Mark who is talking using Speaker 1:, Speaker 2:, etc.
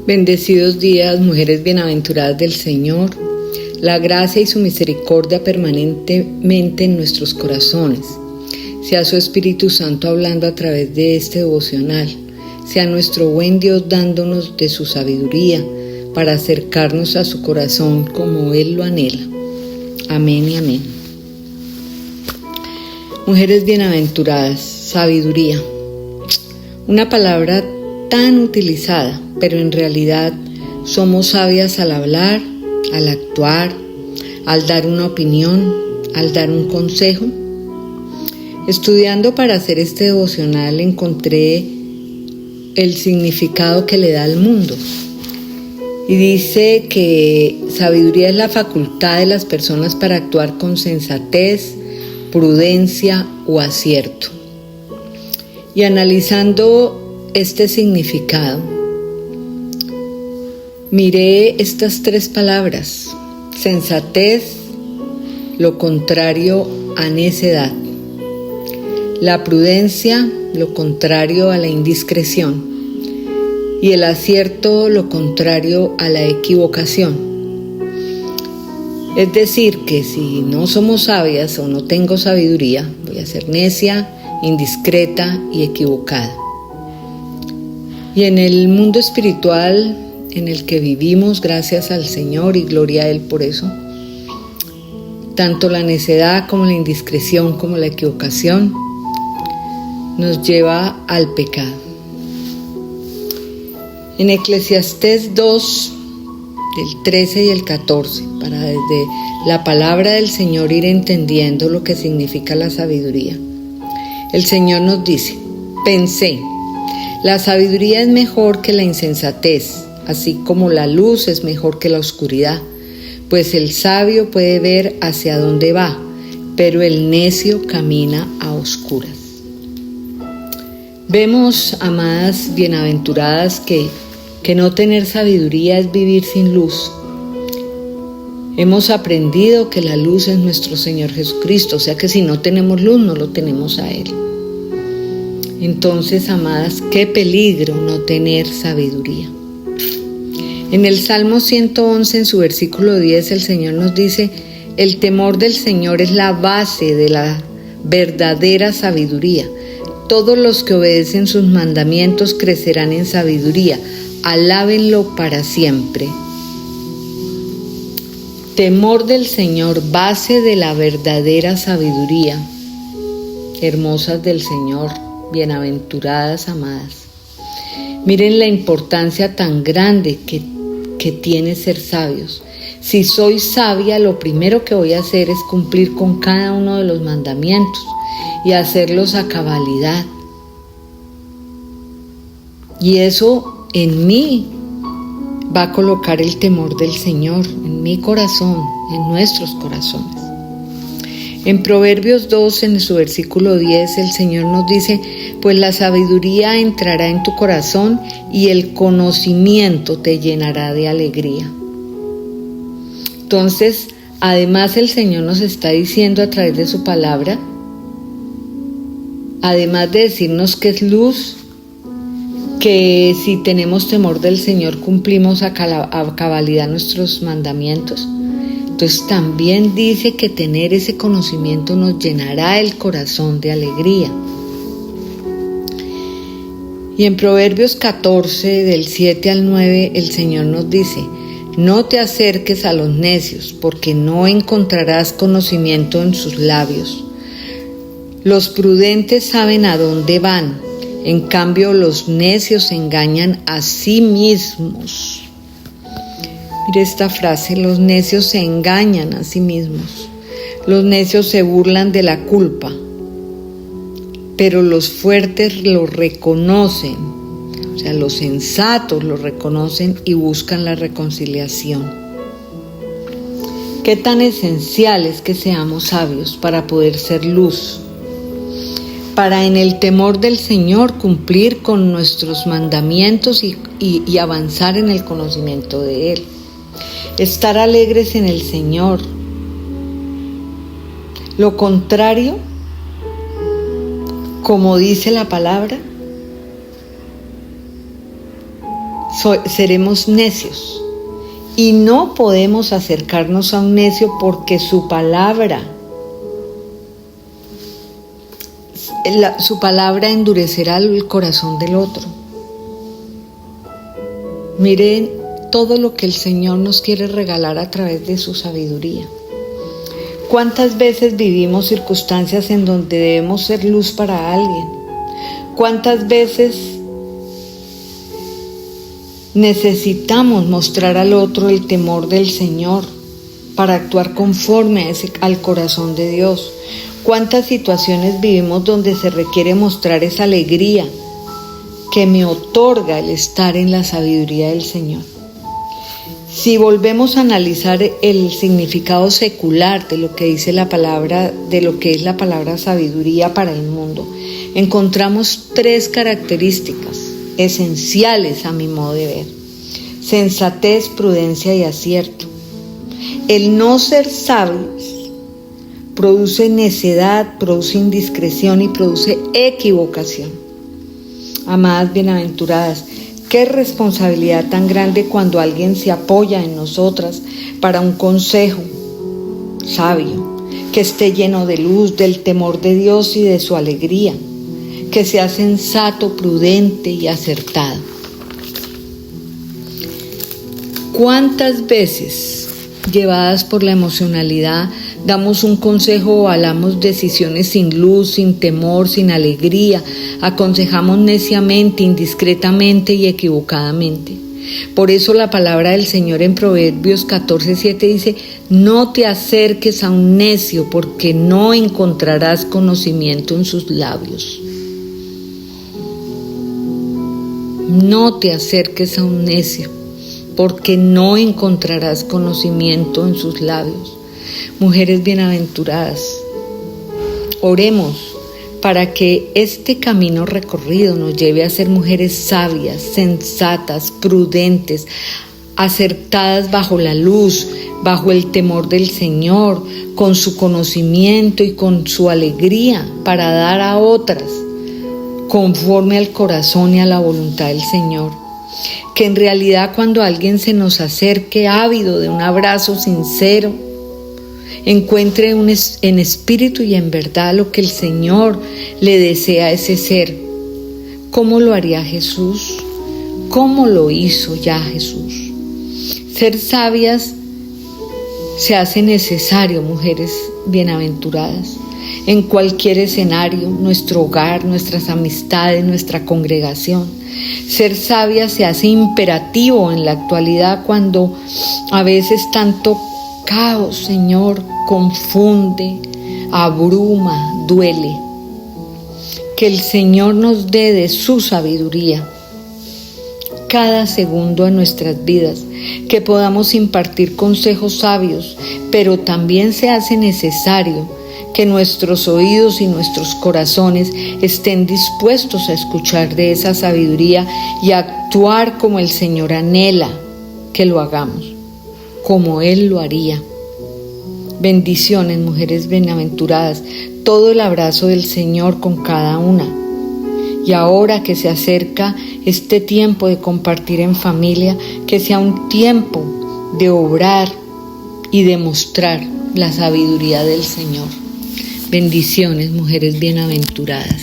Speaker 1: Bendecidos días, mujeres bienaventuradas del Señor. La gracia y su misericordia permanentemente en nuestros corazones. Sea su Espíritu Santo hablando a través de este devocional. Sea nuestro buen Dios dándonos de su sabiduría para acercarnos a su corazón como Él lo anhela. Amén y amén. Mujeres bienaventuradas, sabiduría. Una palabra tan utilizada, pero en realidad somos sabias al hablar, al actuar, al dar una opinión, al dar un consejo. Estudiando para hacer este devocional encontré el significado que le da al mundo. Y dice que sabiduría es la facultad de las personas para actuar con sensatez, prudencia o acierto. Y analizando este significado, miré estas tres palabras: sensatez, lo contrario a necedad; la prudencia, lo contrario a la indiscreción; y el acierto, lo contrario a la equivocación. Es decir, que si no somos sabias o no tengo sabiduría, voy a ser necia, indiscreta y equivocada. Y en el mundo espiritual en el que vivimos, gracias al Señor y gloria a Él por eso, tanto la necedad como la indiscreción como la equivocación nos lleva al pecado. En Eclesiastés 2, del 13 y el 14, para desde la palabra del Señor ir entendiendo lo que significa la sabiduría, el Señor nos dice: pensé, la sabiduría es mejor que la insensatez, así como la luz es mejor que la oscuridad, pues el sabio puede ver hacia dónde va, pero el necio camina a oscuras. Vemos, amadas bienaventuradas, que no tener sabiduría es vivir sin luz. Hemos aprendido que la luz es nuestro Señor Jesucristo, o sea que si no tenemos luz, no lo tenemos a Él. Entonces, amadas, qué peligro no tener sabiduría. En el Salmo 111, en su versículo 10, el Señor nos dice: el temor del Señor es la base de la verdadera sabiduría. Todos los que obedecen sus mandamientos crecerán en sabiduría. Alábenlo para siempre. Temor del Señor, base de la verdadera sabiduría. Hermosas del Señor, bienaventuradas, amadas. Miren la importancia tan grande que tiene ser sabios. Si soy sabia, lo primero que voy a hacer es cumplir con cada uno de los mandamientos y hacerlos a cabalidad. Y eso en mí va a colocar el temor del Señor, en mi corazón, en nuestros corazones. En Proverbios 2, en su versículo 10, el Señor nos dice: pues la sabiduría entrará en tu corazón y el conocimiento te llenará de alegría. Entonces, además el Señor nos está diciendo a través de su palabra, además de decirnos que es luz, que si tenemos temor del Señor cumplimos a cabalidad nuestros mandamientos. Entonces también dice que tener ese conocimiento nos llenará el corazón de alegría. Y en Proverbios 14, del 7 al 9, el Señor nos dice: no te acerques a los necios, porque no encontrarás conocimiento en sus labios. Los prudentes saben a dónde van, en cambio los necios se engañan a sí mismos. Mire esta frase: los necios se engañan a sí mismos. Los necios se burlan de la culpa, pero los fuertes lo reconocen. O sea, los sensatos lo reconocen y buscan la reconciliación. Qué tan esencial es que seamos sabios para poder ser luz, para en el temor del Señor cumplir con nuestros mandamientos y avanzar en el conocimiento de Él. Estar alegres en el Señor. Lo contrario, como dice la palabra, seremos necios. Y no podemos acercarnos a un necio porque su palabra endurecerá el corazón del otro. Miren todo lo que el Señor nos quiere regalar a través de su sabiduría. ¿Cuántas veces vivimos circunstancias en donde debemos ser luz para alguien? ¿Cuántas veces necesitamos mostrar al otro el temor del Señor para actuar conforme al corazón de Dios? ¿Cuántas situaciones vivimos donde se requiere mostrar esa alegría que me otorga el estar en la sabiduría del Señor? Si volvemos a analizar el significado secular de lo que dice la palabra, de lo que es la palabra sabiduría para el mundo, encontramos 3 características esenciales a mi modo de ver: sensatez, prudencia y acierto. El no ser sabios produce necedad, produce indiscreción y produce equivocación. Amadas bienaventuradas, qué responsabilidad tan grande cuando alguien se apoya en nosotras para un consejo sabio, que esté lleno de luz, del temor de Dios y de su alegría, que sea sensato, prudente y acertado. ¿Cuántas veces, llevadas por la emocionalidad, damos un consejo o avalamos decisiones sin luz, sin temor, sin alegría, aconsejamos neciamente, indiscretamente y equivocadamente? Por eso la palabra del Señor en Proverbios 14:7 dice: no te acerques a un necio, porque no encontrarás conocimiento en sus labios. No te acerques a un necio, porque no encontrarás conocimiento en sus labios. Mujeres bienaventuradas, oremos para que este camino recorrido nos lleve a ser mujeres sabias, sensatas, prudentes, acertadas bajo la luz, bajo el temor del Señor, con su conocimiento y con su alegría para dar a otras conforme al corazón y a la voluntad del Señor. Que en realidad cuando alguien se nos acerque ávido de un abrazo sincero, encuentre en espíritu y en verdad lo que el Señor le desea a ese ser. ¿Cómo lo haría Jesús? ¿Cómo lo hizo ya Jesús? Ser sabias se hace necesario, mujeres bienaventuradas, en cualquier escenario, nuestro hogar, nuestras amistades, nuestra congregación. Ser sabia se hace imperativo en la actualidad cuando a veces tanto caos, Señor, confunde, abruma, duele. Que el Señor nos dé de su sabiduría cada segundo de nuestras vidas, que podamos impartir consejos sabios, pero también se hace necesario que nuestros oídos y nuestros corazones estén dispuestos a escuchar de esa sabiduría y a actuar como el Señor anhela que lo hagamos, como Él lo haría. Bendiciones, mujeres bienaventuradas, todo el abrazo del Señor con cada una. Y ahora que se acerca este tiempo de compartir en familia, que sea un tiempo de obrar y de mostrar la sabiduría del Señor. Bendiciones, mujeres bienaventuradas.